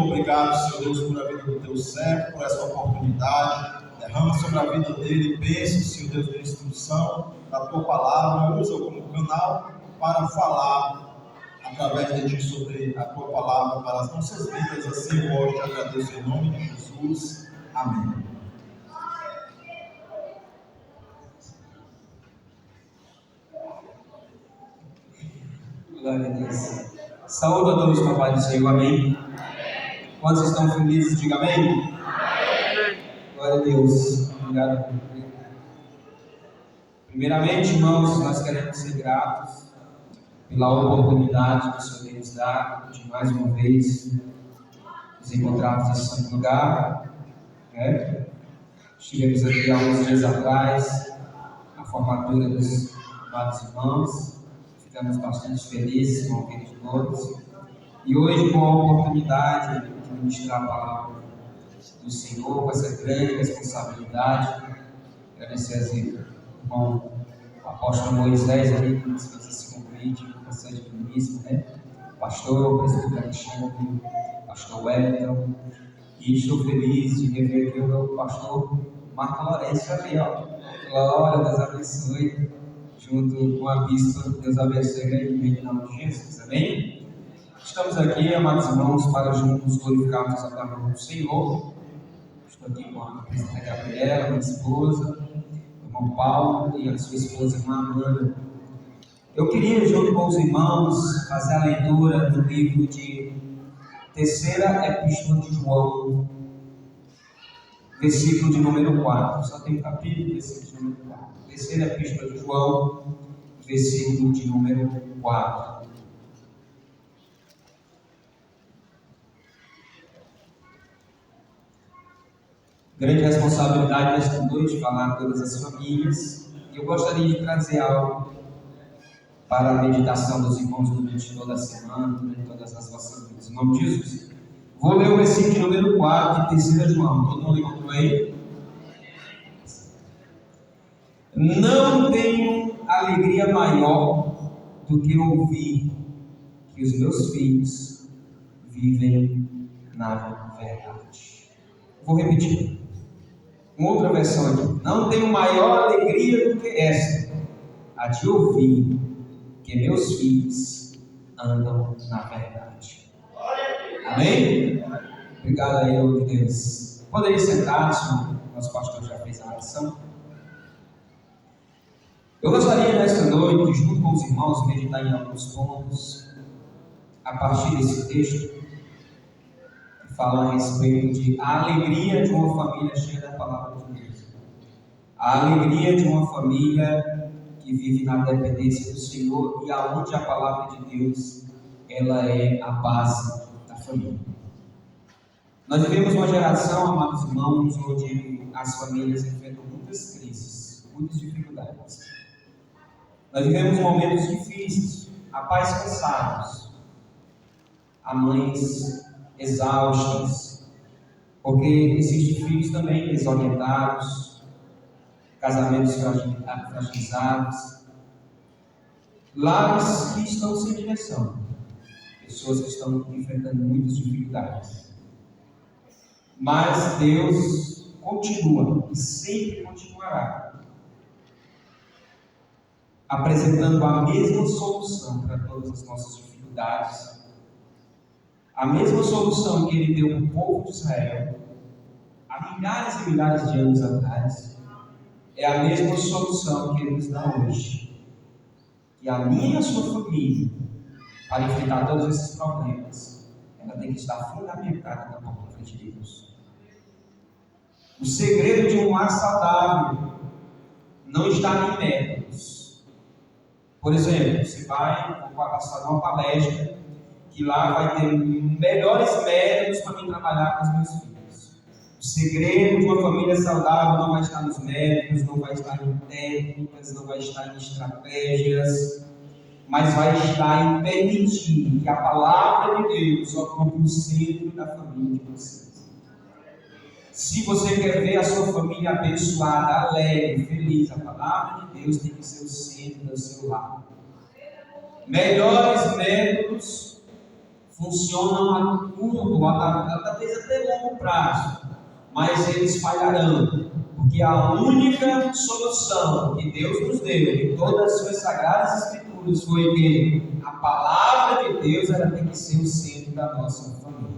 obrigado, Senhor Deus, por a vida do teu servo, por essa oportunidade. Derrama sobre a vida dele bênçãos, Senhor Deus, de instrução da tua palavra. Usa-o como canal para falar através de ti sobre a tua palavra para as nossas vidas. Assim eu oro e te agradeço em nome de Jesus. Amém. Glória a Deus. Saúde a todos com a paz do Senhor, amém? Quantos estão felizes, diga amém? Glória a Deus. Obrigado. Primeiramente, irmãos, nós queremos ser gratos pela oportunidade que o Senhor nos dá de mais uma vez nos encontrarmos nesse santo lugar. Estivemos aqui há uns dias atrás, a formatura dos amados irmãos. Ficamos bastante felizes com aqueles todos. E hoje, com a oportunidade de ministrar a palavra do Senhor, com essa grande responsabilidade, agradecer a irmão o apóstolo Moisés ali, que nos fez esse convite, bastante belíssimo, pastor, o presbítero Alexandre, pastor Wellington, e estou feliz de rever aqui o meu pastor Marco Lourenço ali, ó. Glória, Deus abençoe, junto com a bispa, Deus abençoe em nome de Jesus, amém? Estamos aqui, amados irmãos, para juntos glorificarmos a palavra do Senhor. Estou aqui com a presidenta Gabriela, minha esposa, o irmão Paulo e a sua esposa, irmã Amanda. Eu queria, junto com os irmãos, fazer a leitura do livro de Terceira Epístola de João, versículo de número 4. Só tem um capítulo, versículo de número 4. Terceira Epístola de João, versículo de número 4. Grande responsabilidade nesta noite falar a todas as famílias. E eu gostaria de trazer algo para a meditação dos irmãos durante toda a semana, durante todas as vossas vidas. Em nome de Jesus. Vou ler o versículo de número 4 de 3 João. Todo mundo encontrou aí? Não tenho alegria maior do que ouvir que os meus filhos vivem na verdade. Vou repetir. Uma outra versão aqui. Não tenho maior alegria do que esta, a de ouvir que meus filhos andam na verdade. Amém? Obrigado aí, meu Deus. Poderia sentar-se, nosso pastor já fez a oração. Eu gostaria nesta noite, junto com os irmãos, meditar em alguns pontos, a partir desse texto, fala a respeito de a alegria de uma família cheia da palavra de Deus. A alegria de uma família que vive na dependência do Senhor e aonde a palavra de Deus, ela é a base da família. Nós vivemos uma geração, amados irmãos, onde as famílias enfrentam muitas crises, muitas dificuldades. Nós vivemos momentos difíceis, há pais cansados, há mães exaustas, porque existem filhos também desorientados, casamentos fragilizados, lares que estão sem direção, pessoas que estão enfrentando muitas dificuldades. Mas Deus continua e sempre continuará apresentando a mesma solução para todas as nossas dificuldades. A mesma solução que Ele deu para o povo de Israel há milhares e milhares de anos atrás é a mesma solução que Ele nos dá hoje. Que a minha e a sua família, para enfrentar todos esses problemas, ela tem que estar fundamentada na palavra de Deus. O segredo de um lar saudável não está em métodos. Por exemplo, você vai passar numa palestra que lá vai ter melhores métodos para mim trabalhar com os meus filhos. O segredo de uma família saudável não vai estar nos métodos, não vai estar em técnicas, não vai estar em estratégias, mas vai estar em permitir que a palavra de Deus ocupe o centro da família de vocês. Se você quer ver a sua família abençoada, alegre, feliz, a palavra de Deus tem que ser o centro do seu lar. Melhores métodos funcionam a curto, talvez até longo prazo, mas eles falharão, porque a única solução que Deus nos deu em todas as suas sagradas escrituras foi que a palavra de Deus ela tem que ser o centro da nossa família.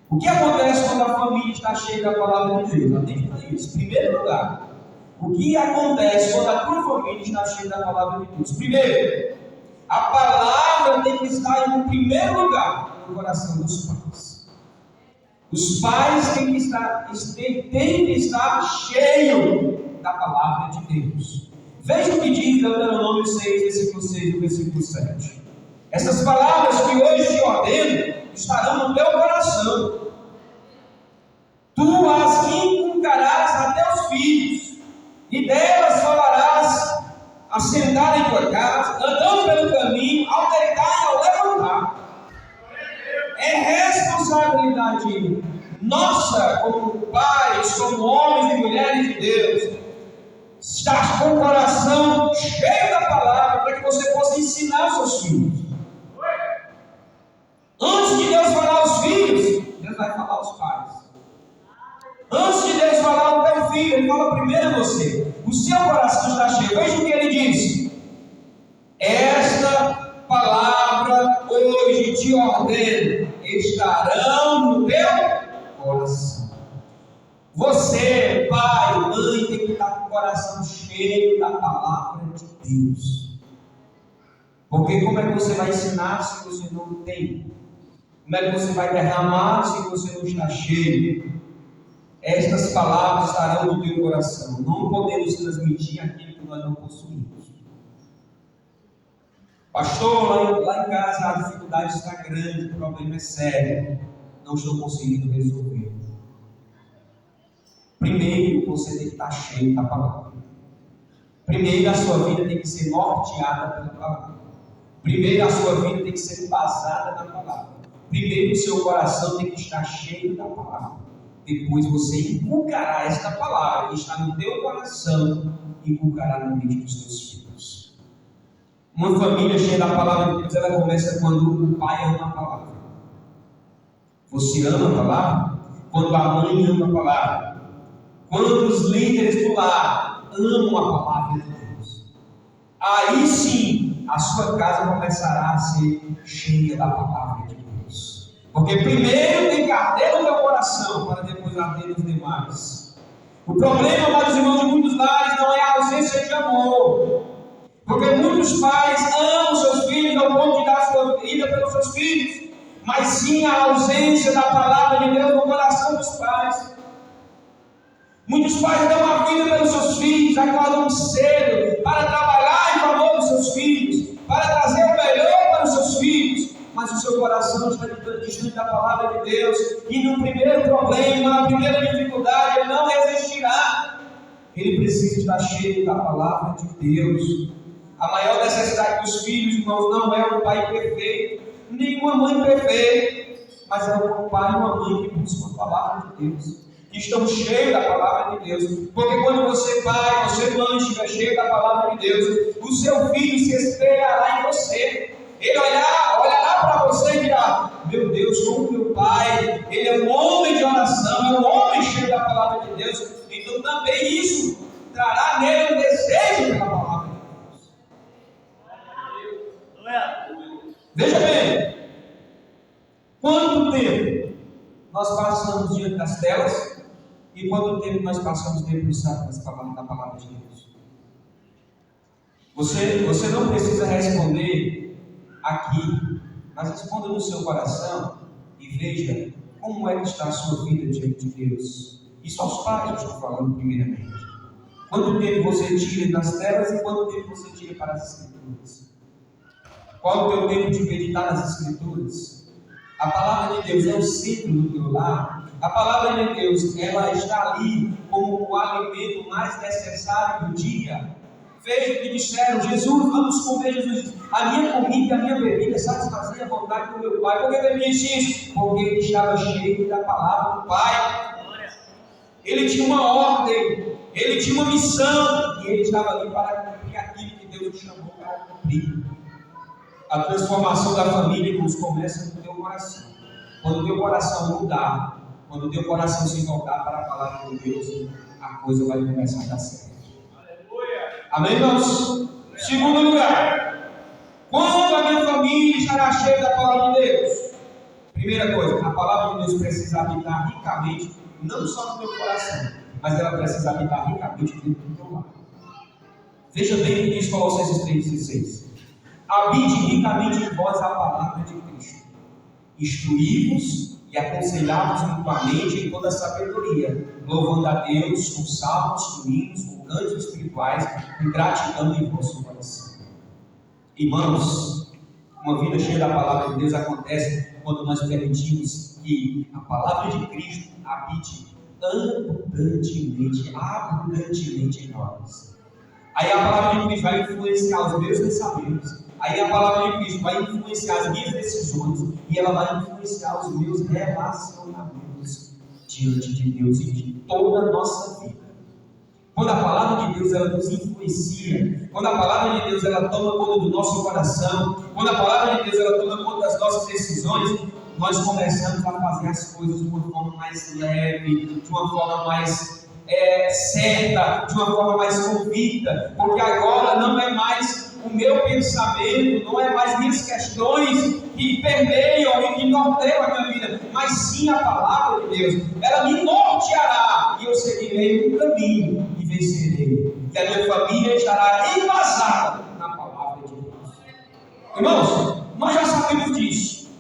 O que acontece quando a família está cheia da palavra de Deus? Atente para isso. Em primeiro lugar, o que acontece quando a tua família está cheia da palavra de Deus? Primeiro, a palavra tem que estar em primeiro lugar no coração dos pais. Os pais têm que estar cheios da palavra de Deus. Veja o que diz Deuteronômio 6, versículo 6 e versículo 7. Essas palavras que hoje te ordeno estarão no teu coração. Tu as inculcarás a teus filhos, e delas falarás assentado em tua casa, andando pelo caminho, ao deitar e ao levantar. É responsabilidade nossa, como pais, como homens e mulheres de Deus, estar com o coração cheio da palavra para que você possa ensinar os seus filhos. Antes de Deus falar aos filhos, Deus vai falar aos pais. Antes de Deus falar ao teu filho, Ele fala primeiro a você. O seu coração está cheio. Veja o que Ele diz. Esta palavra hoje te ordeno, estarão no teu coração. Você, pai, mãe, tem que estar com o coração cheio da palavra de Deus. Porque como é que você vai ensinar se você não tem? Como é que você vai derramar se você não está cheio? Estas palavras estarão no teu coração. Não podemos transmitir aquilo que nós não possuímos. Pastor, lá em casa a dificuldade está grande, o problema é sério. Não estou conseguindo resolver. Primeiro, você tem que estar cheio da palavra. Primeiro, a sua vida tem que ser norteada pela palavra. Primeiro, a sua vida tem que ser embasada na palavra. Primeiro, o seu coração tem que estar cheio da palavra. Depois você inculcará esta palavra que está no teu coração, inculcará na mente dos teus filhos. Uma família cheia da palavra de Deus, ela começa quando o pai ama a palavra. Você ama a palavra? Quando a mãe ama a palavra. Quando os líderes do lar amam a palavra de Deus. Aí sim, a sua casa começará a ser cheia da palavra de Deus. Porque primeiro tem que arder no teu coração, para depois arder nos demais. O problema, amados irmãos, de muitos lares não é a ausência de amor. Porque muitos pais amam seus filhos ao ponto de dar sua vida pelos seus filhos. Mas sim a ausência da palavra de Deus no coração dos pais. Muitos pais dão a vida pelos seus filhos, acordam cedo para trabalhar em favor dos seus filhos, para trazer o melhor para os seus filhos. Mas o seu coração está distante da palavra de Deus, e no primeiro problema, na primeira dificuldade, ele não resistirá. Ele precisa estar cheio da palavra de Deus. A maior necessidade dos filhos, irmãos, não é um pai perfeito, nem uma mãe perfeita, mas é um pai e uma mãe que buscam a palavra de Deus, que estão cheios da palavra de Deus. Porque quando você, pai, você, mãe, estiver cheio da palavra de Deus, o seu filho se espelhará em você. Ele olhará para você e dirá: meu Deus, como meu pai, ele é um homem de oração, é um homem cheio da palavra de Deus. Então também isso trará nele um desejo pela palavra de Deus. Veja bem, quanto tempo nós passamos diante das telas e quanto tempo nós passamos debruçados das palavras da palavra de Deus? Você não precisa responder aqui, mas responda no seu coração e veja como é que está a sua vida diante de Deus. Isso aos pais eu estou falando primeiramente. Quanto tempo você tira das telas e quanto tempo você tira para as Escrituras? Qual o teu tempo de meditar nas Escrituras? A palavra de Deus é o centro do teu lar. A palavra de Deus, ela está ali como o alimento mais necessário do dia. Veja o que disseram: Jesus, vamos comer. Jesus disse: a minha comida e a minha bebida satisfazia a vontade do meu Pai. Por que ele disse isso? Porque ele estava cheio da palavra do Pai. Ele tinha uma ordem, ele tinha uma missão, e ele estava ali para cumprir aquilo que Deus o chamou para cumprir. A transformação da família, irmãos, começa no teu coração. Quando o teu coração mudar, quando o teu coração se voltar para a palavra de Deus, a coisa vai começar a dar certo. Amém, irmãos? Segundo lugar, quando a minha família estará cheia da palavra de Deus? Primeira coisa, a palavra de Deus precisa habitar ricamente, não só no teu coração, mas ela precisa habitar ricamente dentro do teu lar. Veja bem o que diz Colossenses 3,16. Habite ricamente em vós a palavra de Cristo. Instruí-vos e aconselhar-vos mutuamente em toda a sabedoria, louvando a Deus com salmos, com hinos, com cânticos espirituais, com gratidão em vosso coração. Irmãos, uma vida cheia da palavra de Deus acontece quando nós permitimos que a palavra de Cristo habite abundantemente em nós. Aí a palavra de Cristo vai influenciar os meus pensamentos. Aí a palavra de Cristo vai influenciar as minhas decisões. E ela vai influenciar os meus relacionamentos diante de Deus e de toda a nossa vida. Quando a palavra de Deus ela nos influencia, quando a palavra de Deus ela toma conta do nosso coração, quando a palavra de Deus ela toma conta das nossas decisões, nós começamos a fazer as coisas de uma forma mais leve, de uma forma mais certa, de uma forma mais convicta, porque agora não é mais o meu pensamento, não é mais minhas questões que permeiam e que norteiam a minha vida, mas sim a palavra de Deus. Ela me norteará e eu seguirei um caminho e vencerei, e a minha família estará embasada na palavra de Deus. Irmãos, nós já sabemos disso.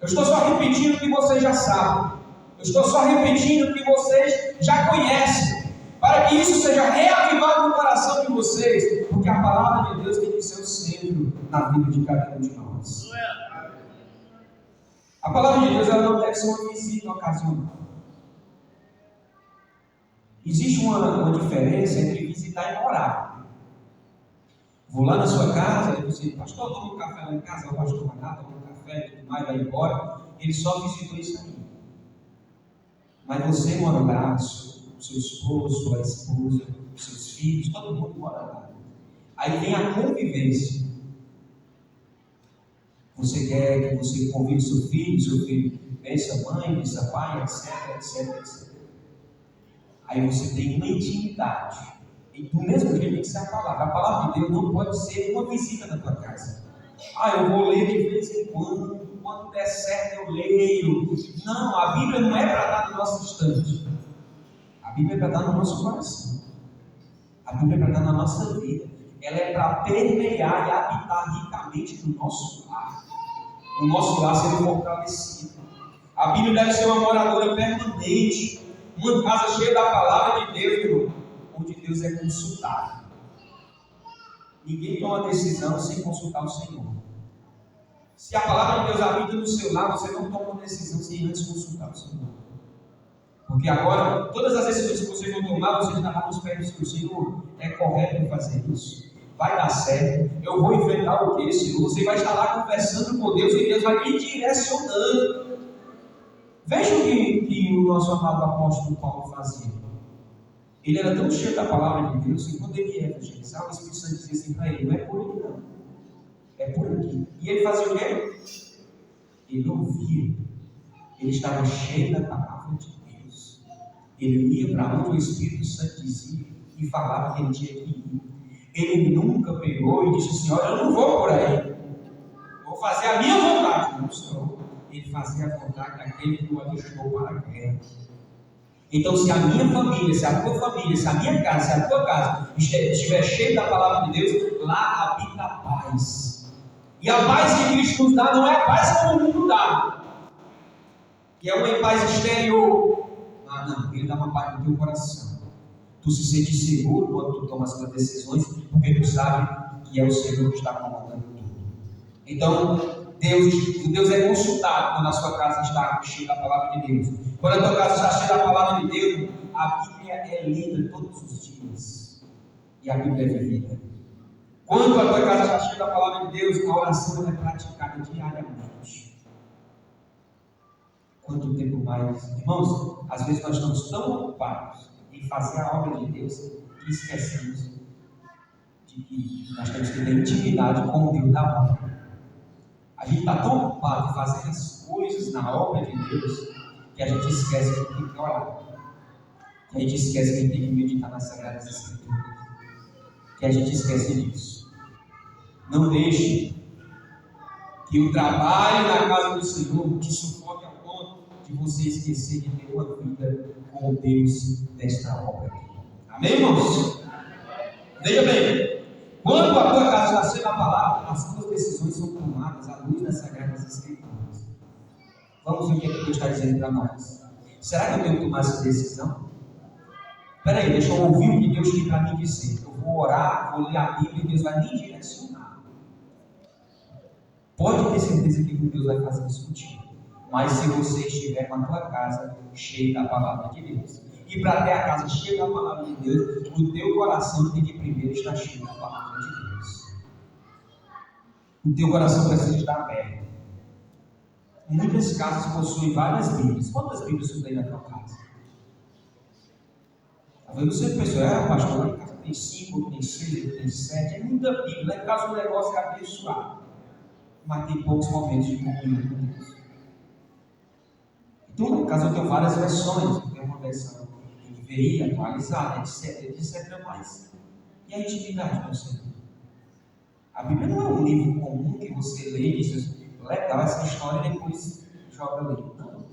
Eu estou só repetindo o que vocês já sabem. Eu estou só repetindo o que vocês já conhecem, para que isso seja reavivado no coração de vocês, porque a palavra de Deus tem que ser o centro na vida de cada um de nós. A palavra de Deus ela não deve ser uma visita ocasional. Existe uma diferença entre visitar e morar. Vou lá na sua casa, e você, pastor, toma um café lá em casa, o pastor vai lá, toma um café, tudo mais, vai embora. Ele só visitou isso aí. Mas você mora lá, seu esposo, sua esposa, seus filhos, todo mundo mora lá. Aí vem a convivência. Você quer que você convive seu filho pensa mãe, pensa pai, etc. Aí você tem uma intimidade. E do mesmo jeito tem que ser a palavra. A palavra de Deus não pode ser uma visita na tua casa. Eu vou ler de vez em quando der certo eu leio. Não, a Bíblia não é para dar no nosso instante. A Bíblia é para dar no nosso coração. A Bíblia é para dar na nossa vida. Ela é para permear e habitar ricamente no nosso lar. O nosso lar ser fortalecido. A Bíblia deve ser uma moradora permanente. Uma casa cheia da palavra de Deus, irmão, onde Deus é consultado. Ninguém toma decisão sem consultar o Senhor. Se a palavra de Deus habita no seu lar, você não toma uma decisão sem antes consultar o Senhor. Porque agora, todas as decisões que você for tomar, você está lá nos pés do Senhor. É correto fazer isso? Vai dar certo? Eu vou enfrentar o que, Senhor? Você vai estar lá conversando com Deus e Deus vai lhe direcionando. Veja o que o nosso amado apóstolo Paulo fazia. Ele era tão cheio da palavra de Deus que quando ele ia evangelizar, o Espírito Santo dizia assim para ele: não é por aí não, é por aqui. E ele fazia o quê? Ele ouvia. Ele estava cheio da palavra de Deus. Ele ia para onde o Espírito Santo dizia e falava que ele tinha que ir. Ele nunca pegou e disse assim: olha, eu não vou por aí, vou fazer a minha vontade. Não, Senhor. Ele fazia a vontade daquele que o alistou para a guerra. Então, se a minha família, se a tua família, se a minha casa, se a tua casa estiver cheia da palavra de Deus, lá habita a paz. E a paz que Cristo nos dá não é a paz como o mundo dá, que é uma paz exterior. Não, Ele dá uma paz no teu coração. Tu se sente seguro quando tu tomas as tuas decisões, porque tu sabe que é o Senhor que está comandando tudo. Então, Deus é consultado quando a sua casa está cheia da palavra de Deus. Quando a tua casa está cheia da palavra de Deus, a Bíblia é lida todos os dias. E a Bíblia é vivida. Quando a tua casa está cheia da palavra de Deus, a oração é praticada diariamente. Quanto tempo mais? Irmãos, às vezes nós estamos tão ocupados em fazer a obra de Deus que esquecemos de que nós temos que ter intimidade com o Deus da obra. A gente está tão ocupado em fazer as coisas na obra de Deus que a gente esquece que tem que orar. Que a gente esquece que a gente tem que meditar nas Sagradas Escrituras. Que a gente esquece disso. Não deixe que o trabalho na casa do Senhor te sufoque ao ponto de você esquecer de ter uma vida com o Deus desta obra aqui. Amém, irmãos? Veja bem, quando a tua casa está sendo a palavra, as tuas decisões são tomadas à luz das Sagradas Escrituras. Vamos ver o que Deus está dizendo para nós. Será que eu tenho que tomar essa decisão? Espera aí, deixa eu ouvir o que Deus tem para me dizer. Eu vou orar, vou ler a Bíblia e Deus vai me direcionar. Pode ter certeza que Deus vai fazer isso contigo. Mas se você estiver com a tua casa cheia da palavra de Deus, e para ter a casa cheia da palavra de Deus, o teu coração tem que primeiro estar cheio da palavra de Deus. O teu coração precisa estar aberto. Muitas casas possuem várias Bíblias. Quantas Bíblias você tem na tua casa? Talvez você pensou, pastor, na casa tem 5, tem 6, tem 7, é muita Bíblia. Lá em casa o negócio é abençoado. Mas tem poucos momentos de comunhão com Deus. Então, no caso, eu tenho várias versões. Eu tenho uma versão NVI, atualizada, etc. Mas, e a intimidade com o Senhor? A Bíblia não é um livro comum que você lê e diz, legal essa história e depois joga ali. Não.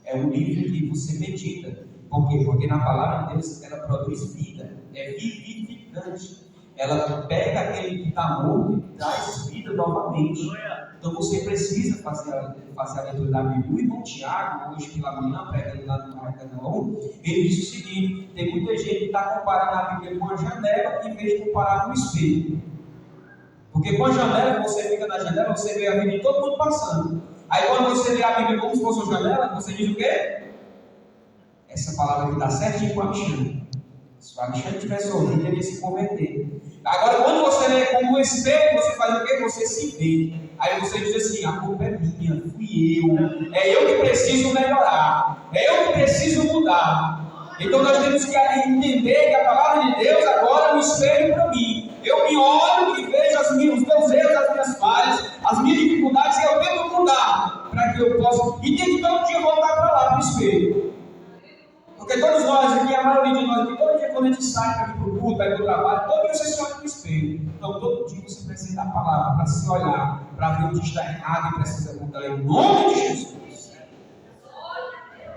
É um livro que você medita. Por quê? Porque na palavra de Deus ela produz vida. É vivificante. Ela pega aquele que está morto e traz vida novamente. Então você precisa fazer a leitura da Bíblia. O irmão Tiago, hoje pela manhã, pregando lá no Maracanã 1, ele disse o seguinte: tem muita gente que está comparando a Bíblia com a janela em vez de comparar com o espelho. Porque com a janela, você fica na janela, você vê a vida de todo mundo passando. Aí quando você lê a Bíblia como se fosse uma janela, você diz o quê? Essa palavra aqui dá certinho com o Alexandre. Se o Alexandre tivesse ouvido, ele ia se converter. Agora, quando você lê como um espelho, você faz o quê? Você se vê. Aí você diz assim: a culpa é minha, fui eu. É eu que preciso melhorar. É eu que preciso mudar. Então nós temos que entender que a palavra de Deus agora é um espelho para mim. Eu me olho e vejo os meus erros, as minhas falhas, as minhas dificuldades, e eu tento mudar para que eu possa. E tem que todo dia voltar para lá, para o espelho. Porque todos nós aqui, a maioria de nós aqui, todo dia quando a gente sai para ir para o culto, para ir para o trabalho, todo dia você se olha no espelho. Então todo dia você precisa da palavra para se olhar, para ver onde está errado e precisa mudar em nome de Jesus.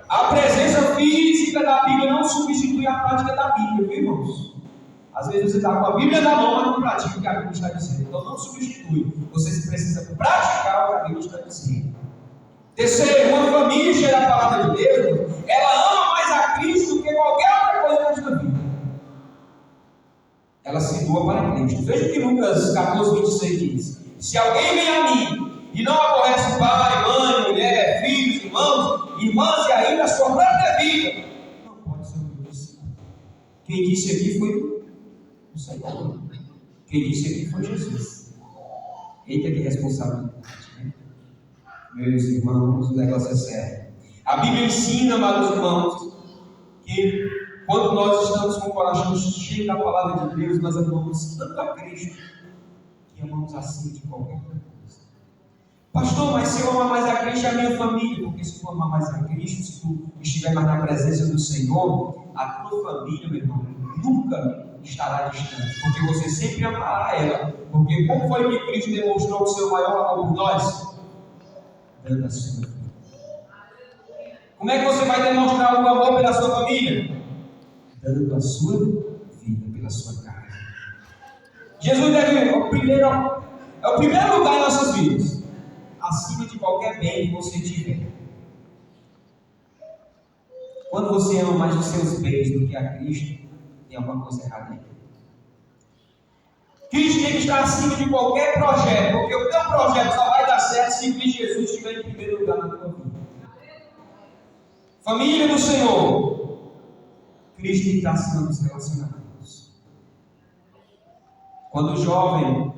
A presença física da Bíblia não substitui a prática da Bíblia, viu, irmãos? Às vezes você está com a Bíblia na mão, mas não pratica o que a Bíblia está dizendo. Então não substitui. Você precisa praticar o que a Bíblia está dizendo. Terceiro, uma família cheia da palavra de Deus, ela ama mais a Cristo do que qualquer outra coisa nesta vida. Ela se doa para Cristo. Veja o que Lucas 14:26 diz: se alguém vem a mim e não aborrece pai, mãe, mulher, filhos, irmãs e ainda a sua própria vida, não pode ser meu discípulo. Quem disse aqui foi o Senhor. Quem disse aqui foi Jesus. Eita, que responsabilidade, né? Meus irmãos, o negócio é sério. A Bíblia ensina, amados irmãos, que quando nós estamos com o coração cheio da palavra de Deus, nós amamos tanto a Cristo que amamos acima de qualquer coisa. Pastor, mas se eu amar mais a Cristo, é a minha família. Porque se tu amar mais a Cristo, se tu estiver mais na presença do Senhor, a tua família, meu irmão, nunca estará distante. Porque você sempre amará ela. Porque como foi que Cristo demonstrou o seu maior amor por nós? Dando a sua vida. Como é que você vai demonstrar o amor pela sua família? Dando a sua vida pela sua casa. Jesus é o primeiro lugar em nossas vidas, acima de qualquer bem que você tiver. Quando você ama mais os seus bens do que a Cristo, tem alguma coisa errada aí. Cristo tem que estar acima de qualquer projeto, porque o teu projeto só vai dar certo se Cristo Jesus estiver em primeiro lugar na tua vida. Família do Senhor, Cristo tem que estar acima dos relacionamentos. Quando o jovem,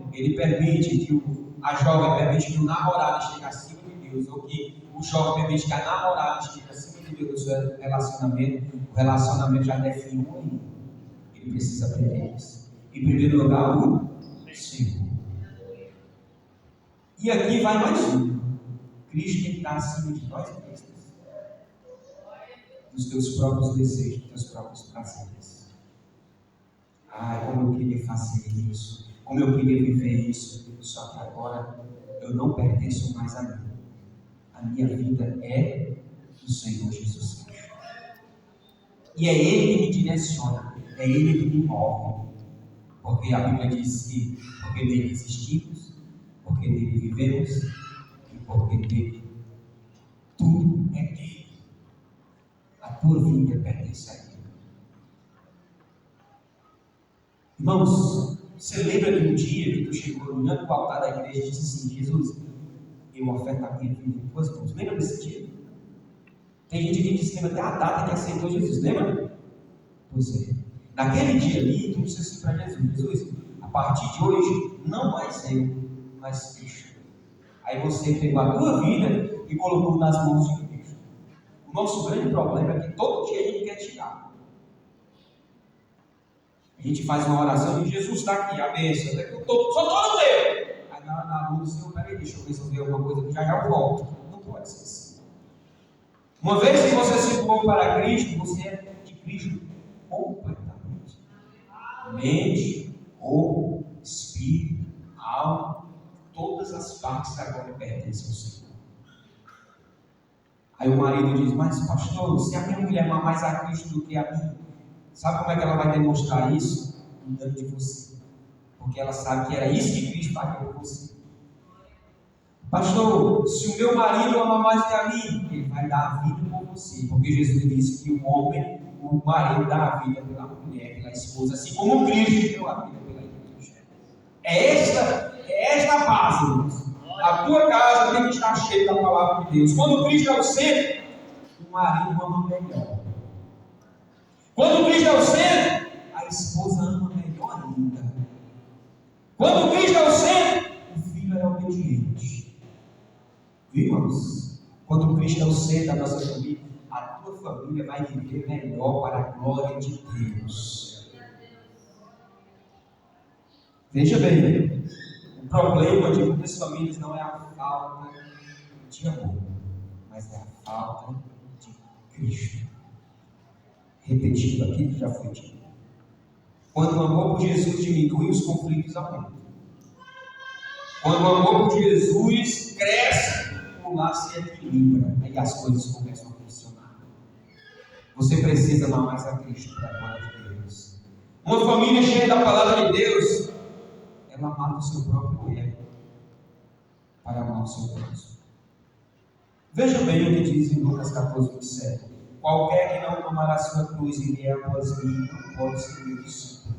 a jovem permite que o namorado esteja acima de Deus, ou que o jovem permite que a namorada esteja acima de Deus no seu relacionamento, o relacionamento já define um homem. Ele precisa aprender isso. Em primeiro lugar, o Senhor. E aqui vai mais um. Cristo tem que estar acima de nós mesmos, dos teus próprios desejos, dos teus próprios prazeres. Ai, como eu queria fazer isso, como eu queria viver isso, só que agora eu não pertenço mais a mim. A minha vida é do Senhor Jesus Cristo. E é Ele que me direciona, é Ele que me move. Porque a Bíblia diz que porque nele existimos, porque nele vivemos e porque nele tudo é dele. A tua vida pertence a Ele. Irmãos, você lembra de um dia que tu chegou olhando para o altar da igreja e disse assim: Jesus, eu oferto a minha vida em tuas mãos. Lembra desse dia? Tem gente que diz que lembra até a data que aceitou Jesus, lembra? Pois é. Naquele dia ali, tu disse assim para Jesus: Jesus, a partir de hoje, não mais eu, mas Cristo. Aí você pegou a tua vida e colocou nas mãos de Cristo. O nosso grande problema é que todo dia a gente quer tirar. A gente faz uma oração e Jesus está aqui, a bênção, só todo eu. Aí na luz do Senhor, peraí, deixa eu resolver alguma coisa que já eu volto. Não pode ser assim. Uma vez que você se doou para Cristo, você é de Cristo completamente. Mente, corpo, espírito, alma, todas as partes agora pertencem ao Senhor. Aí o marido diz: mas pastor, se a minha mulher amar mais a Cristo do que a mim, sabe como é que ela vai demonstrar isso? Cuidando de você. Porque ela sabe que era isso que Cristo pagou por você. Pastor, se o meu marido ama mais que a mim, ele vai dar a vida por você. Porque Jesus disse que o marido dá a vida pela mulher, pela esposa, assim como Cristo deu a vida pela igreja. É esta a base, irmãos. A tua casa tem que estar cheia da palavra de Deus. Quando Cristo é o centro, o marido ama melhor. Quando Cristo é o centro, a esposa ama melhor ainda. Quando Cristo é o centro, o filho é obediente. Irmãos, quando Cristo é o centro da nossa família, a tua família vai viver melhor para a glória de Deus. Veja bem, o problema de muitas famílias não é a falta de amor, mas é a falta de Cristo. Repetindo aquilo que já foi dito. Quando o amor por Jesus diminui, os conflitos aumentam. Quando o amor por Jesus cresce, o lar se equilibra. Aí as coisas começam a funcionar. Você precisa amar mais a Cristo para a glória de Deus. Uma família cheia da palavra de Deus, ela mata o seu próprio ego para amar o seu próximo. Veja bem o que diz em Lucas 14, 27. Qualquer que não tomar a sua cruz e vier após mim, não pode ser meu discípulo.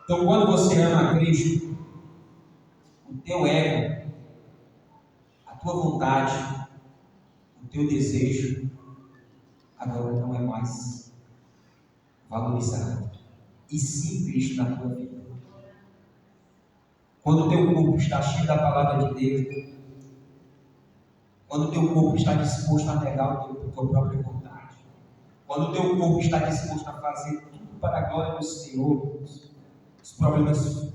Então, quando você ama a Cristo, o teu ego, a tua vontade, o teu desejo, agora não é mais valorizado. E sim Cristo na tua vida. Quando o teu corpo está cheio da palavra de Deus, quando o teu corpo está disposto a negar a tua própria vontade, quando o teu corpo está disposto a fazer tudo para a glória do Senhor, os problemas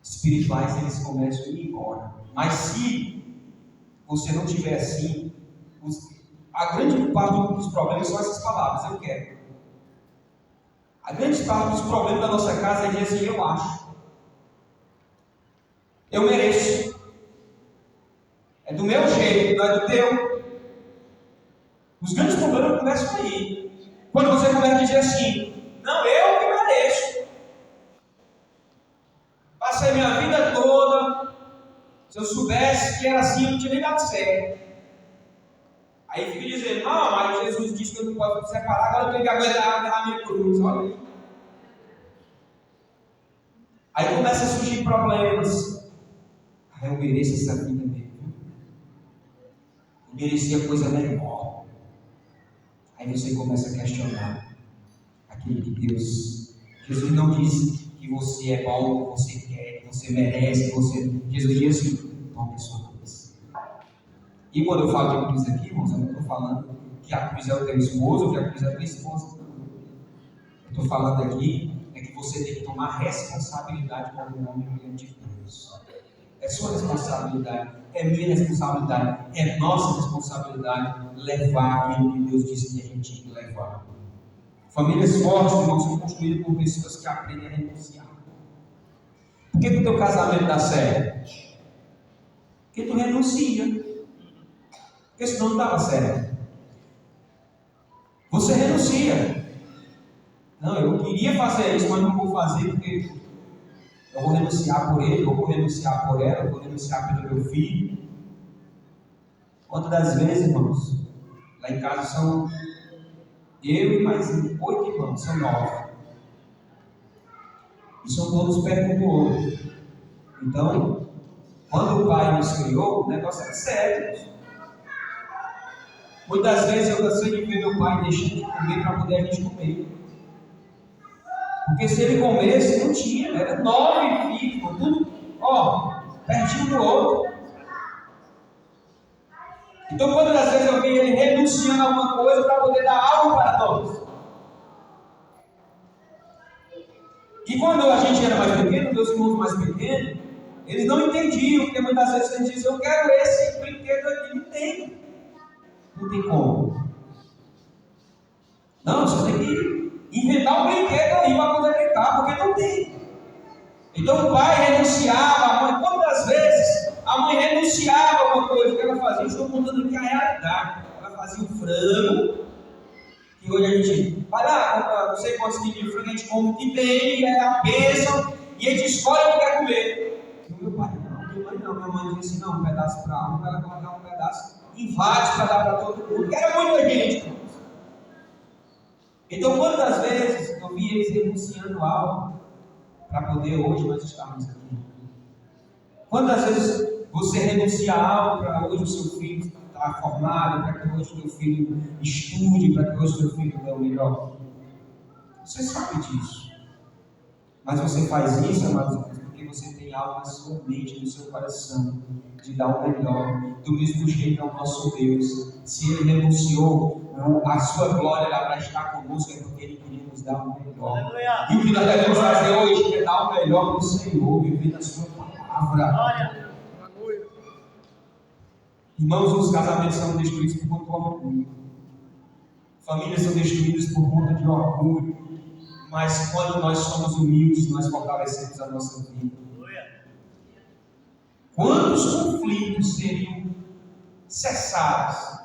espirituais eles começam a ir embora. Mas se você não tiver assim, a grande parte dos problemas são essas palavras: eu quero. A grande parte dos problemas da nossa casa é dizer assim: eu acho, eu mereço. É do meu jeito, não é do teu. Os grandes problemas começam aí. Quando você começa a dizer assim: não, eu que mereço. Passei minha vida toda. Se eu soubesse que era assim, eu não tinha nem dado certo. Aí fica dizendo: não, mas Jesus disse que eu não posso me separar, agora eu tenho que aguentar a minha cruz. Olha aí. Aí começa a surgir problemas. Eu mereço essa vida mesmo. Eu merecia coisa melhor. Aí você começa a questionar aquilo que Deus. Jesus não disse que você é bom, que você quer, que você merece, que você. Jesus disse assim: tome a sua cruz. E quando eu falo de cruz aqui, irmãos, eu não estou falando que a cruz é o teu esposo ou que a cruz é a tua esposa. Eu estou falando aqui é que você tem que tomar responsabilidade como um homem e mulher de Deus. É sua responsabilidade, é minha responsabilidade, é nossa responsabilidade levar aquilo que Deus disse que a gente tinha que levar. Famílias fortes, irmãos, são construídas por pessoas que aprendem a renunciar. Por que o teu casamento dá certo? Porque tu renuncia. Porque senão não dava certo. Você renuncia. Não, eu queria fazer isso, mas não vou fazer porque eu vou renunciar por ele, eu vou renunciar por ela, eu vou renunciar pelo meu filho. Quantas das vezes, irmãos, lá em casa são eu e mais 8 irmãos, são 9. E são todos perto um do outro. Então, quando o pai nos criou, o negócio era sério. Muitas vezes eu cansei de ver meu pai deixando de comer para poder a gente comer. Porque se ele comesse, não tinha, era 9 filhos, tudo, pertinho do outro. Então, quantas das vezes eu vi ele renunciando a alguma coisa para poder dar algo para todos? E quando a gente era mais pequeno, meus irmãos mais pequenos, eles não entendiam, porque muitas vezes a gente diz, eu quero esse brinquedo aqui, não tem. Não tem como. Não, você tem que inventar um brinquedo aí para poder brincar, porque não tem. Então o pai renunciava, a mãe, quantas vezes a mãe renunciava a uma coisa que ela fazia? Eu estou contando aqui a realidade. Ela fazia um frango, que hoje a gente vai lá, compra não sei quantos quilos de frango, a gente come o que tem, é a bênção, e a gente escolhe o que quer comer. E o meu pai, minha mãe disse assim, não, um pedaço para um, ela vai dar um pedaço em vários para dar para todo mundo, que era muita gente. Então, quantas vezes eu vi eles renunciando algo para poder hoje nós estarmos aqui? Quantas vezes você renuncia algo para hoje o seu filho estar formado, para que hoje o teu filho estude, para que hoje o teu filho dê o melhor? Você sabe disso. Mas você faz isso, amados, porque você tem algo na sua mente, no seu coração, de dar o melhor. Do mesmo jeito é o nosso Deus. Se Ele renunciou a sua glória lá para estar conosco, é porque Ele queria nos dar o melhor. Aleluia. E o que nós devemos fazer hoje é dar o melhor para o Senhor, viver na sua palavra. Glória. Irmãos, os casamentos são destruídos por conta do orgulho. Famílias são destruídas por conta de orgulho. Mas quando nós somos humildes, nós fortalecemos a nossa vida. Quantos conflitos seriam cessados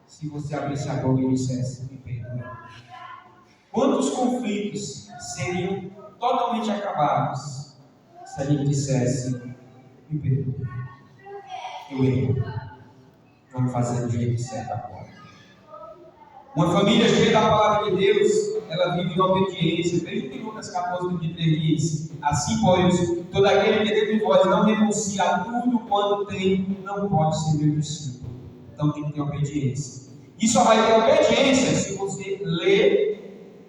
se você abrisse a boca e dissesse me perdoe? Quantos conflitos seriam totalmente acabados se a gente dissesse me perdoe? Eu erro. Vamos fazer do jeito certo agora. Uma família cheia da palavra de Deus, ela vive em obediência. Veja o que Lucas 14, 23 diz. Assim, pois, todo aquele que dentre vós não renuncia a tudo quanto tem, não pode ser meu discípulo. Então tem que ter obediência. E só vai ter obediência se você ler,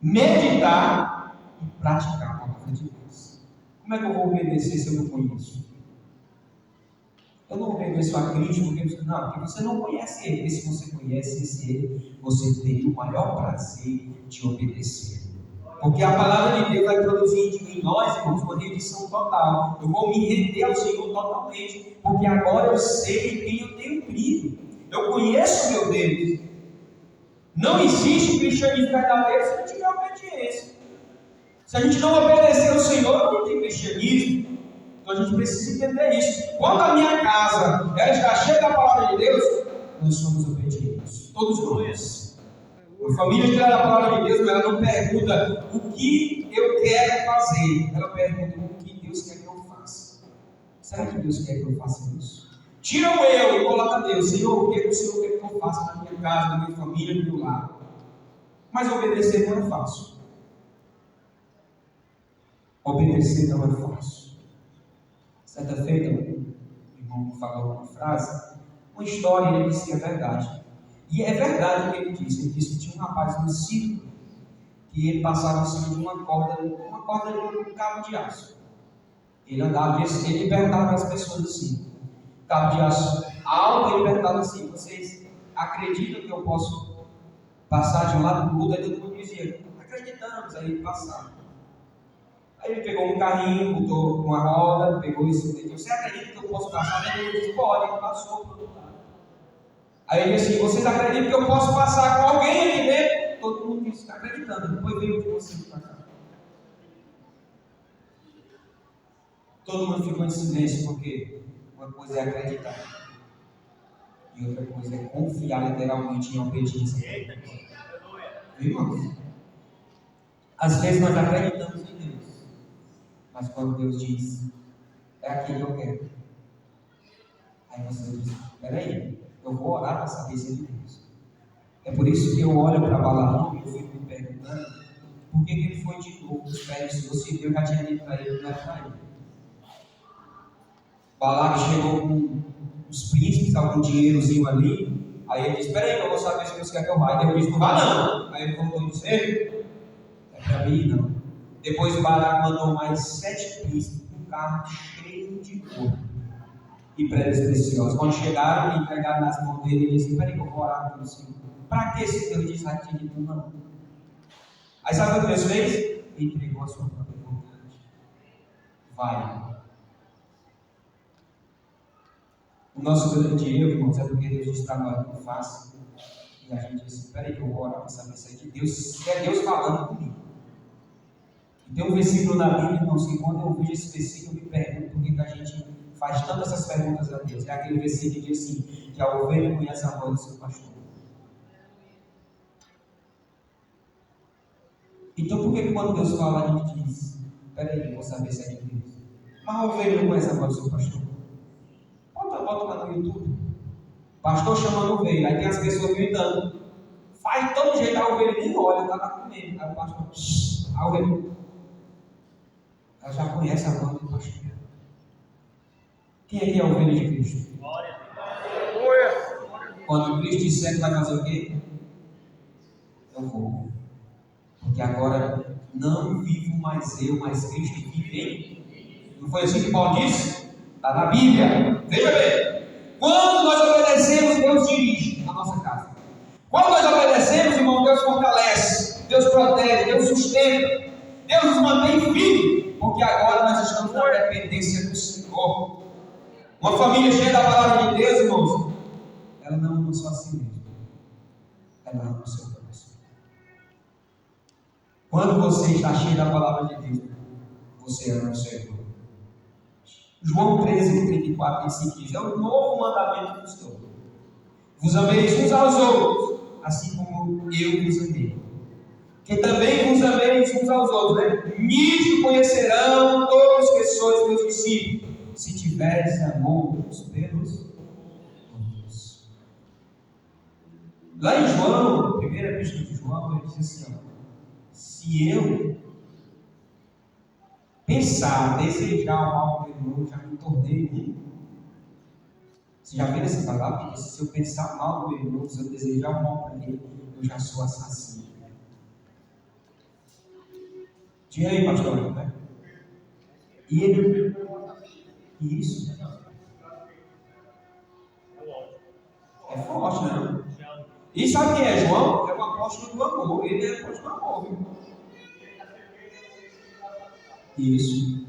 meditar e praticar a palavra de Deus. Como é que eu vou obedecer se eu não conheço? Eu não obedeço a Cristo porque você não conhece Ele. E se você conhece Ele, você tem o maior prazer de obedecer. Porque a palavra de Deus vai produzir em nós, irmãos, uma rendição total. Eu vou me render ao Senhor totalmente, porque agora eu sei em quem eu tenho crido. Eu conheço o meu Deus. Não existe cristianismo verdadeiro se não tiver obediência. Se a gente não obedecer ao Senhor, não tem cristianismo. Então a gente precisa entender isso. Quando a minha casa ela está cheia da palavra de Deus, nós somos obedientes. Todos nós. A família cheia da palavra de Deus, ela não pergunta o que eu quero fazer. Ela pergunta o que Deus quer que eu faça. Será que Deus quer que eu faça isso? Tira o eu e coloca Deus. Senhor, o que o Senhor quer que eu faça na minha casa, na minha família, no meu lar? Mas obedecer não é fácil. Obedecer não é fácil. Certa feita, o irmão me falou uma frase, uma história, e ele disse que é verdade. E é verdade o que ele disse. Ele disse que tinha um rapaz no circo que ele passava em cima de uma corda de um cabo de aço. Ele andava, ele perguntava para as pessoas assim, cabo de aço alto, ele perguntava assim, vocês acreditam que eu posso passar de um lado para o outro? Aí todo mundo dizia, acreditamos. mas aí ele passava. Aí ele pegou um carrinho, botou uma roda, pegou isso e disse: você acredita que eu posso passar? Ele disse: pode, ele passou para o outro lado. Aí ele disse: vocês acreditam que eu posso passar com alguém aqui dentro? Todo mundo disse: está acreditando. Depois veio o você para cá. Todo mundo ficou em silêncio, porque uma coisa é acreditar e outra coisa é confiar literalmente em obediência. Irmãos, às vezes nós acreditamos em Deus, mas quando Deus diz: é aquilo que eu quero, aí você diz: espera aí, eu vou orar para saber se é de Deus. É por isso que eu olho para Balaão e eu fico me perguntando por que ele foi de novo dos pés. Se você viu, eu já tinha dito para ele que não era para ele. Balaão chegou com os príncipes, algum dinheirozinho ali. Aí ele disse: espera aí, eu vou saber se Deus quer que eu vá. Aí Deus disse: não vá não. Aí ele voltou e disse: ei, é para mim não. Depois Balaão mandou mais 7 príncipes com um carro cheio de ouro e pedras preciosas. Quando chegaram e entregaram nas mãos dele, ele disse: espera aí que eu vou orar com o Senhor. Para que esse Deus disse: acredito não? Aí sabe o que Deus fez? Ele entregou a sua própria vontade. Vai. O nosso grande erro, irmãos, é porque Deus diz para nós: não faça. E a gente diz: espera aí que eu vou orar para saber se é de Deus, se é Deus falando comigo. E tem um versículo na Bíblia, irmãos, que quando eu vejo esse versículo, eu me pergunto por que a gente faz tantas essas perguntas a Deus. É aquele versículo que diz assim: que a ovelha conhece a voz do seu pastor. Então por que quando Deus fala, a gente diz: espera aí, eu vou saber se é de Deus? Mas a ovelha não conhece a voz do seu pastor. Bota lá no YouTube. Pastor chamando ovelha. Aí tem as pessoas gritando. Faz de todo jeito, a ovelha nem olha, está lá comendo. Aí o pastor: a ovelha, ela já conhece a voz do pastor. Quem é que é a ovelha de Cristo? Glória. Quando Cristo disser que vai fazer o quê? Eu vou. Porque agora não vivo mais eu, mas Cristo vive em mim. Não foi assim que Paulo disse? Está na Bíblia. Veja bem. Quando nós obedecemos, Deus dirige a nossa casa. Quando nós obedecemos, irmão, Deus fortalece, Deus protege, Deus sustenta, Deus nos mantém firmes, porque agora nós estamos na dependência do Senhor. Uma família cheia da palavra de Deus, irmãos, ela não ama só a si mesma, ela ama o seu coração. Quando você está cheio da palavra de Deus, você ama o seu irmão. João 13, 34 e 35 diz: é um novo mandamento que vos dou. Vos ameis uns aos outros, assim como eu vos amei. Que também vos ameis uns aos outros, né? Nisto conhecerão todos que sois meus discípulos, se tiveres amor uns pelos outros. Lá em João, primeira epístola de João, ele diz assim: ó, se eu pensar, desejar o mal do meu irmão, já me tornei um. Você já viu essa palavra? Se eu pensar mal do meu irmão, se eu desejar o mal para ele, eu já sou assassino. Diga aí, pastor, né? E ele. Isso. É forte, né? E sabe quem é João? É o apóstolo do amor. Ele é o apóstolo do amor, viu? Isso.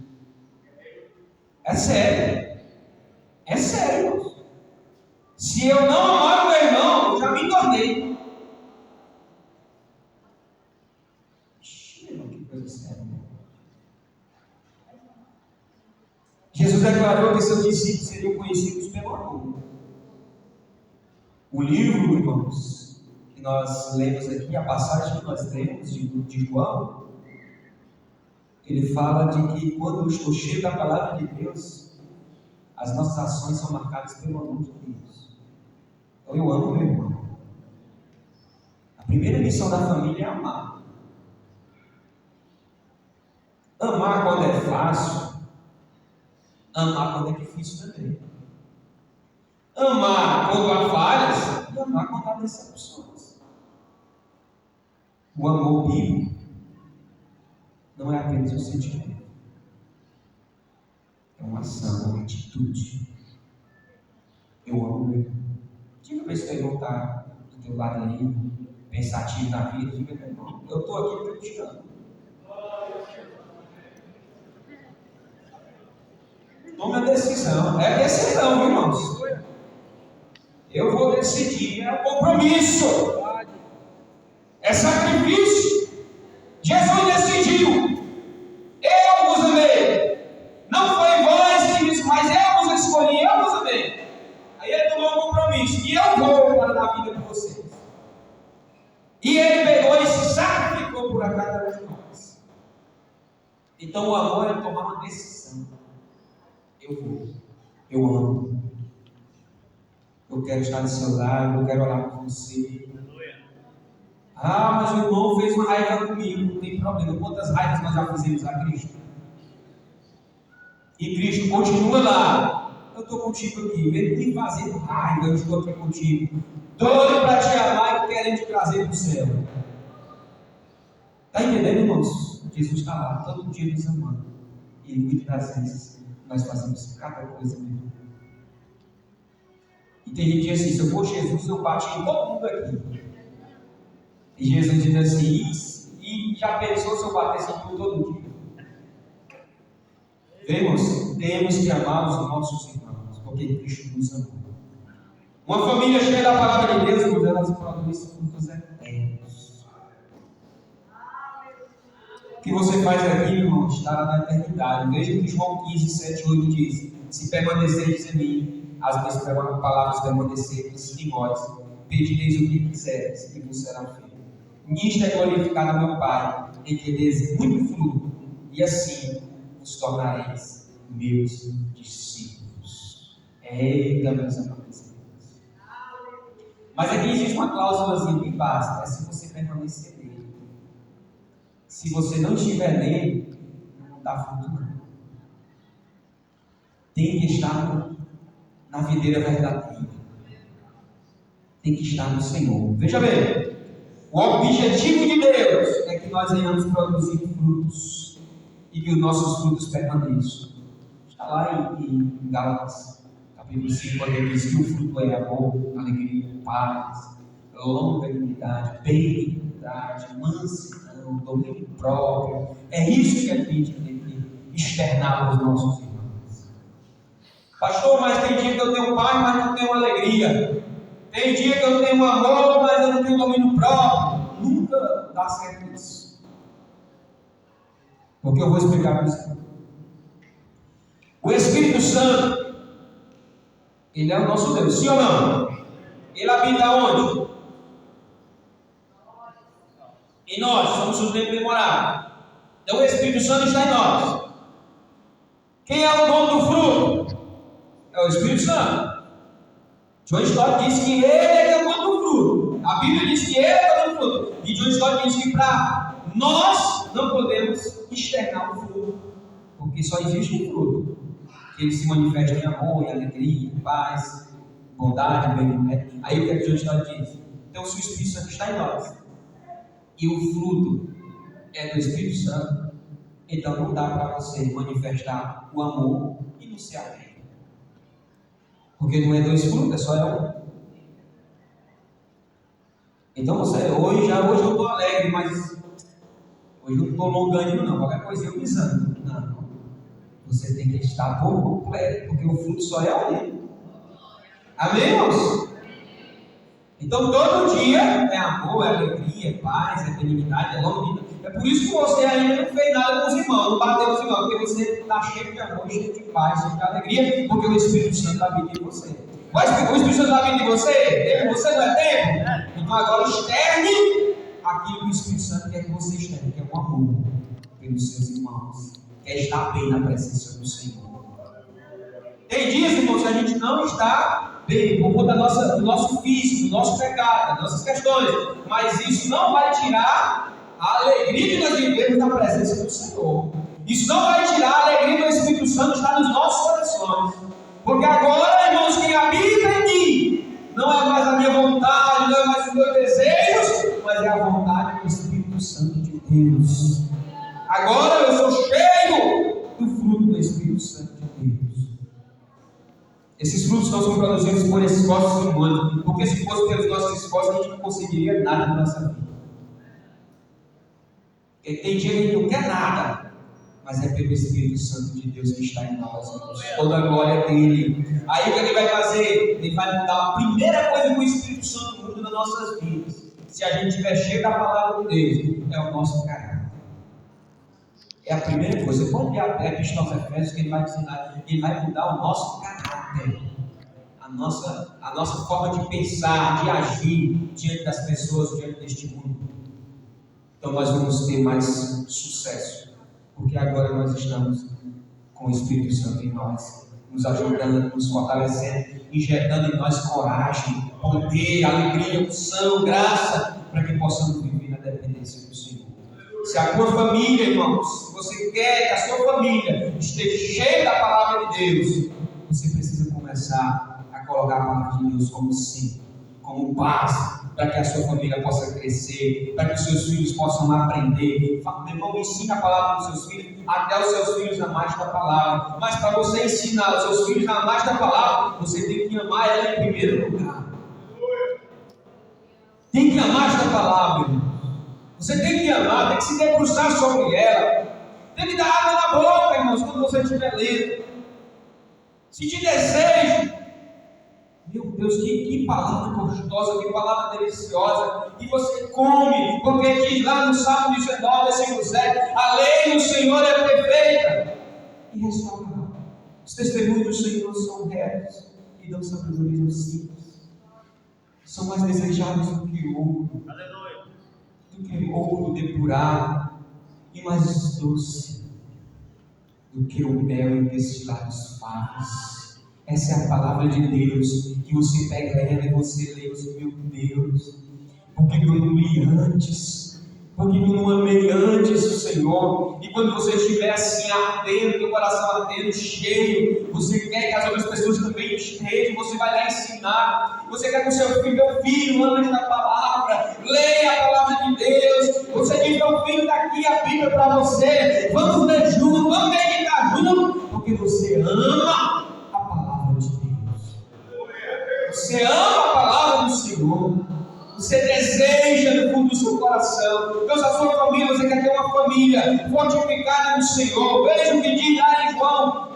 É sério. É sério, irmãos. Se eu não amar o meu irmão, eu já me tornei. Que coisa séria. Jesus declarou que seus discípulos seriam conhecidos pelo amor. O livro, irmãos, que nós lemos aqui, a passagem que nós lemos de João, ele fala de que quando eu estou cheio da palavra de Deus, as nossas ações são marcadas pelo amor de Deus. Então eu amo meu irmão. A primeira missão da família é amar. Amar quando é fácil, amar quando é difícil também. Amar quando há falhas e amar quando há decepções. O amor bíblico não é apenas um sentimento, é uma ação, uma atitude. Eu amo meu irmão. Diga para esse teu irmão está do teu lado aí, pensativo na vida. Diga para ele: irmão, eu estou aqui porque eu te amo. Tome a decisão. É decisão, viu, irmãos? Eu vou decidir. É um compromisso. É sacrifício. Jesus decidiu. Eu vos amei. Não foi vós que disse, mas eu vos escolhi, eu vos amei. Aí ele tomou um compromisso. E eu vou para dar vida por vocês. E ele pegou e se sacrificou por cada um de nós. Então o amor é tomar uma decisão. Eu vou. Eu amo. Eu quero estar do seu lado. Eu quero orar por você. Ah, mas o irmão fez uma raiva comigo. Não tem problema. Quantas raivas nós já fizemos a Cristo? E Cristo continua lá. Eu estou contigo aqui. Mesmo me fazendo raiva, eu estou aqui contigo. Doido para te amar e querendo te trazer para o céu. Está entendendo, irmãos? Jesus está lá todo dia nos amando. E muitas das vezes nós fazemos cada coisa mesmo. E tem gente que diz assim: se eu for Jesus, eu bato em todo mundo aqui. E Jesus diz assim: e já pensou se eu batesse em tudo todo dia? Vemos, temos que amar os nossos irmãos, porque Cristo nos amou. Uma família cheia da palavra de Deus, quando elas produzem frutos eternos. O que você faz aqui, irmão, estará na eternidade. Veja que João 15, 7, 8 diz: se permaneceres em mim, as minhas palavras permanecerem em vós, pedireis o que quiseres, e vos será feito. Nisto é glorificado meu Pai, em que deis muito fruto, e assim vos tornareis meus discípulos. Eita, meus amados. Mas aqui existe uma cláusulazinha bem básica: é se você permanecer nele. Se você não estiver nele, não dá fruto não. Tem que estar na videira verdadeira. Tem que estar no Senhor. Veja bem, o objetivo de Deus é que nós venhamos produzir frutos e que os nossos frutos permaneçam. Está lá em Gálatas, capítulo 5, quando ele diz que o fruto é amor, alegria, paz, longanimidade, benignidade, mansidão, domínio próprio. É isso que a gente tem que externar para os nossos irmãos. Pastor, mas tem dia que eu tenho paz, mas não tenho alegria. Tem dia que eu tenho amor, mas eu não tenho domínio próprio. Nunca dá certo isso. Porque eu vou explicar para você. O Espírito Santo, ele é o nosso Deus, sim ou não? Ele habita onde? Em nós, somos os membros memoráveis. Então o Espírito Santo está em nós. Quem é o dono do fruto? É o Espírito Santo. John Stott diz que ele é o dono do fruto. A Bíblia diz que ele é o dono do fruto. E John Stott diz que para nós não podemos externar o fruto, porque só existe um fruto, que ele se manifesta em amor, em alegria, em paz, bondade, bem. Aí o que John Stott diz? Então, se o Espírito Santo está em nós e o fruto é do Espírito Santo, então não dá para você manifestar o amor e não ser alegre. Porque não é dois frutos, é só um. Então você, hoje eu estou alegre, mas hoje não estou longânimo não, qualquer coisa eu pisando. Não. Você tem que estar por completo, porque o fruto só é um. Amém, irmãos? Então todo dia é amor, é alegria, é paz, é benignidade, é longanimidade. É por isso que você ainda não fez nada com os irmãos, não bateu os irmãos, porque você está cheio de amor, cheio de paz, cheio de alegria, porque o Espírito Santo habita em você. O Espírito Santo habita em você? Você não é tempo? Então agora externe aquilo que o Espírito Santo quer que você externe, que é o amor pelos seus irmãos, quer estar bem na presença do Senhor. Tem dias, irmãos, que a gente não está bem por conta do nosso físico, do nosso pecado, das nossas questões, mas isso não vai tirar a alegria de nós vivermos na presença do Senhor. Isso não vai tirar a alegria do Espírito Santo estar nos nossos corações, porque agora, irmãos, quem habita em mim não é mais a minha vontade, não é mais os meus desejos, mas é a vontade do Espírito Santo de Deus. Agora eu sou cheio do fruto do Espírito Santo de Deus. Esses frutos não são produzidos por esforços humanos, porque se fosse pelos nossos esforços, a gente não conseguiria nada na nossa vida. Porque tem dia que a gente não quer nada, mas é pelo Espírito Santo de Deus que está em nós, toda a glória dele. Aí o que ele vai fazer? Ele vai mudar. A primeira coisa que o Espírito Santo muda nas nossas vidas, se a gente estiver cheio da palavra de Deus, é o nosso caráter. É a primeira coisa. Você pode ler a Epístola aos Efésios, que ele vai ensinar, ele vai mudar o nosso caráter, a nossa forma de pensar, de agir diante das pessoas, diante deste mundo. Então nós vamos ter mais sucesso, porque agora nós estamos com o Espírito Santo em nós, nos ajudando, nos fortalecendo, injetando em nós coragem, poder, alegria, unção, graça, para que possamos viver na dependência do Senhor. Se a tua família, irmãos, se você quer que a sua família esteja cheia da palavra de Deus, você precisa começar a colocar a palavra de Deus como centro, como base, para que a sua família possa crescer, para que os seus filhos possam aprender. Meu irmão, ensina a palavra dos seus filhos, até os seus filhos a mais da palavra. Mas para você ensinar os seus filhos a mais da palavra, você tem que amar ela em primeiro lugar. Tem que amar esta palavra, irmão. Você tem que amar, tem que se debruçar sobre ela. Tem que dar água na boca, irmãos, quando você estiver lendo. Se te desejo, meu Deus, que palavra gostosa, que palavra deliciosa, que você come, porque diz lá no Salmo 19, versículo 7, a lei do Senhor é perfeita e restaurará. Os testemunhos do Senhor são retos e dão sabedoria aos simples. São mais desejáveis do que ouro, do que ouro depurado, e mais doce do que o mel em destilados favos. Essa é a palavra de Deus, que você pega ela e você lê os meu Deus, porque eu não li antes, porque eu não amei antes o Senhor. E quando você estiver assim ardendo, teu coração ardendo, cheio, você quer que as outras pessoas também estejam, você vai lá ensinar, você quer que o seu filho, meu filho, ame esta palavra, leia a palavra de Deus, você diz, meu filho, daqui a Bíblia para você, vamos ler junto, vamos meditar junto, porque você ama a palavra de Deus, você ama a palavra do Senhor, você deseja no fundo do seu coração. Deus, a sua família, você quer ter uma família fortificada no Senhor. Veja o que diz lá em João,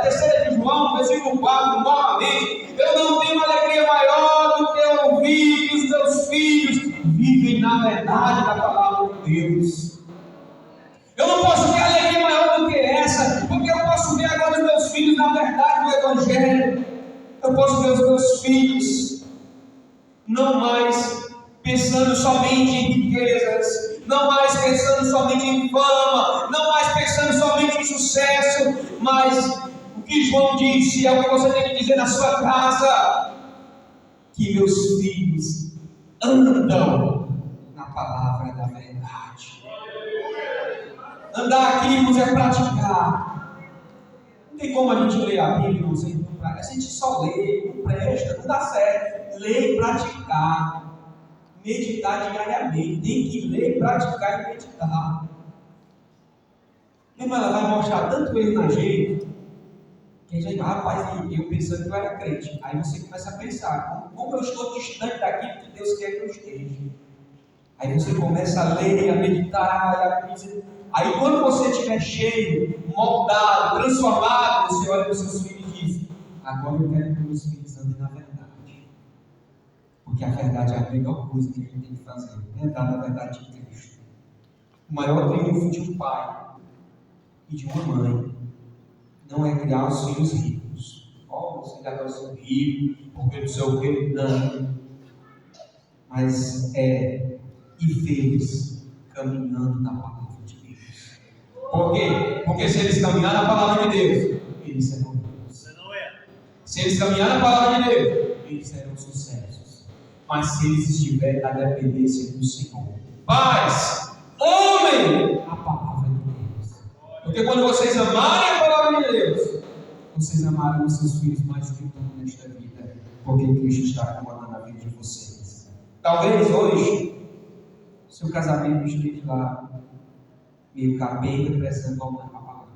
3 de João, versículo 4, novamente. Eu não tenho alegria maior do que ouvir que os meus filhos vivem na verdade da palavra de Deus. Eu não posso ter alegria maior do que essa, porque eu posso ver agora os meus filhos na verdade do Evangelho. Eu posso ver os meus filhos não mais pensando somente em riquezas, não mais pensando somente em fama, não mais pensando somente em sucesso, mas o que João disse é o que você tem que dizer na sua casa, que meus filhos andam na palavra da verdade. Andar aqui, irmãos, é praticar. Não tem como a gente ler a Bíblia, a gente só lê, não presta, não dá certo. Ler e praticar, meditar diariamente, tem que ler, praticar e meditar. Irmã, ela vai mostrar tanto ele na gente, que a gente, rapaz, eu pensando que eu era crente, aí você começa a pensar, como eu estou distante daquilo que Deus quer que eu esteja. Aí você começa a ler, a meditar, aí quando você estiver cheio, moldado, transformado, você olha para os seus filhos e diz, agora eu quero que meus filhos andem na verdade. Porque a verdade é a melhor coisa que a gente tem que fazer, é andar na verdade de Cristo. O maior triunfo de um pai e de uma mãe não é criar os filhos ricos. Você agora são ricos, porque não sei o que, não. Mas é ir vê-los caminhando na palavra de Deus. Por quê? Porque se eles caminharem na palavra de Deus, eles serão ricos. Se eles caminharem na palavra de Deus, eles serão sucessos. Mas se eles estiverem na dependência do Senhor, pais, amem a palavra de Deus. Porque quando vocês amarem a palavra de Deus, vocês amarão os seus filhos mais do que tudo nesta vida, porque Cristo está comandando a vida de vocês. Talvez hoje, seu casamento esteja lá, meio capenga, precisando voltar para a palavra.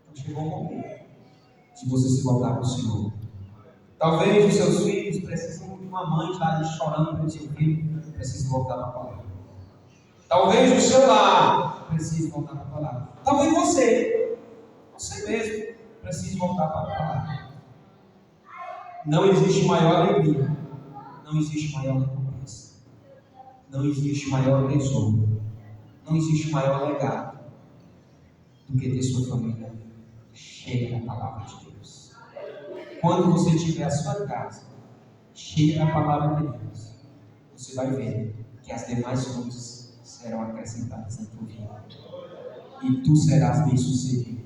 Então chegou o momento de você se voltar para o Senhor. Talvez os seus filhos precisem de uma mãe estar ali chorando pelo seu filho, precisa voltar para a palavra. Talvez o seu lar precisa voltar para a palavra. Talvez você mesmo, precisa voltar para a palavra. Não existe maior alegria, não existe maior recompensa, não existe maior tesouro, não existe maior legado do que ter sua família cheia da palavra de Deus. Quando você tiver a sua casa cheia da palavra de Deus, você vai ver que as demais coisas serão acrescentadas na tua vida. E tu serás bem sucedido.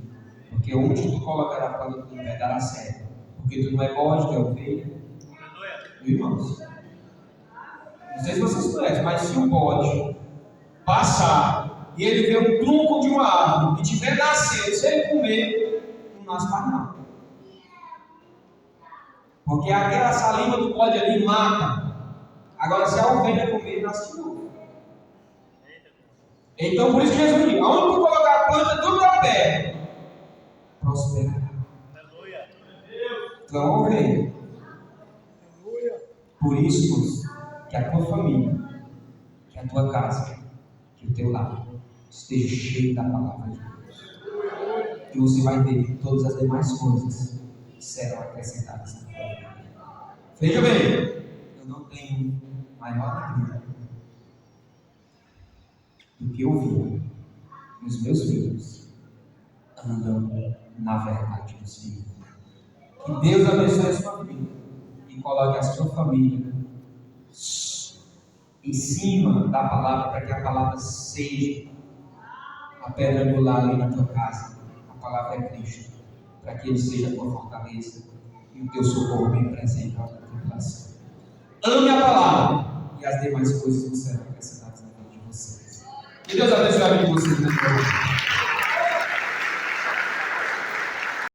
Porque onde tu colocará a planta do pé dará certo. Porque tu não é bode, tu é ovelha. Irmãos, não sei se vocês conhecem, mas se um bode passar e ele ver um tronco de uma árvore e tiver nascendo, se ele comer, não nasce mais nada. Porque aquela saliva do bode ali mata. Agora, se a ovelha comer, nasce de novo. Então, por isso que Jesus diz: aonde tu colocar a planta do teu pé, prosperará. Tu é uma ovelha. Por isso, irmãos, que a tua família, que a tua casa, que o teu lar esteja cheio da palavra de Deus. E você vai ver que todas as demais coisas serão acrescentadas na tua vida. Veja bem, eu não tenho maior alegria do que ouvir os meus filhos andando na verdade do Senhor. Que Deus abençoe a sua vida e coloque a sua família em cima da palavra, para que a palavra seja a pedra angular ali na tua casa. A palavra é Cristo, para que Ele seja a tua fortaleza e o teu socorro bem presente na tua tribulação. Ame a palavra e as demais coisas não serão acrescentadas na vida de vocês. Que Deus abençoe a vida de vocês.